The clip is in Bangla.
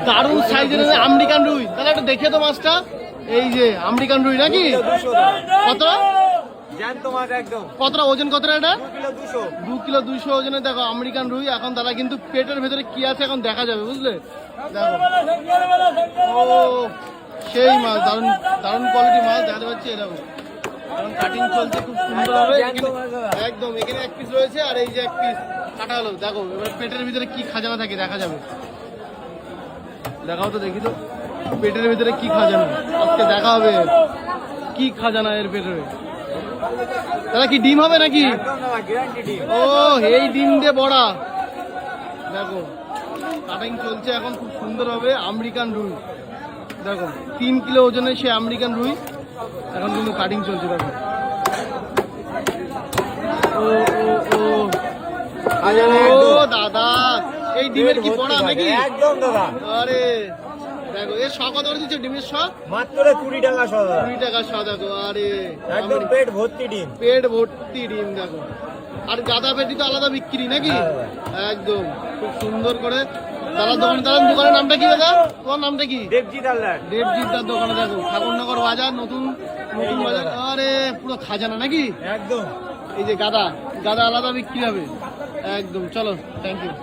দারুণ সাইজের আমেরিকান রুই। তাহলে একটু দেখে তো মাছটা। এই যে আমেরিকান রুই নাকি? কত কতটা ওজন? কতটা এটা? 2 কিলো 200 ওজনে। দেখো আমেরিকান রুই। এখন তারা কিন্তু পেটের ভেতরে কি আছে এখন দেখা যাবে, বুঝলে? দেখো ও সেই মাছ, দারুণ দারুণ কোয়ালিটি মাছ দেখাতে পাচ্ছি। এরকম এখন কাটিং চলছে খুব সুন্দর হবে একদম। এখানে এক পিস রয়েছে আর এই যে এক পিস কাটা হলো। দেখো এবার পেটের ভিতরে কি খাজানা থাকে দেখা যাবে। দেখাও তো দেখি তো পেটের ভিতরে কি খাজানা আজকে দেখা হবে। কি খাজানা এর পেটের? দাদা কি ডিম হবে নাকি? ও এই ডিম দিয়ে বড়া। দেখো কাটিং চলছে এখন খুব সুন্দর হবে। আমেরিকান রুই দেখো 3 কিলো ওজনের সে আমেরিকান রুই এখন কিন্তু কাটিং চলছে। দেখো ও ও ও দাদা এই ডিমের কি বড়া নাকি? একদম দাদা। আরে দেখো এর শ কত করে দিচ্ছে ডিমের শ? মাত্র 20 টাকা শ। 20 টাকা শ। দেখো আরে একদম পেট ভর্তি ডিম। পেট ভর্তি ডিম। দেখো আর গাদা পেটি তো আলাদা বিক্রি নাকি? একদম খুব সুন্দর করে। দোকানের নামটা কি দাদা? তোমার নামটা কি? দেবজিৎ হালদার। দেবজিৎ দার দোকানে। দেখো ঠাকুরনগর বাজার, নতুন নতুন বাজার। আরে পুরো খাজানা নাকি? একদম। এই যে গাদা গাদা আলাদা বিক্রি হবে একদম। চলো থ্যাংক ইউ।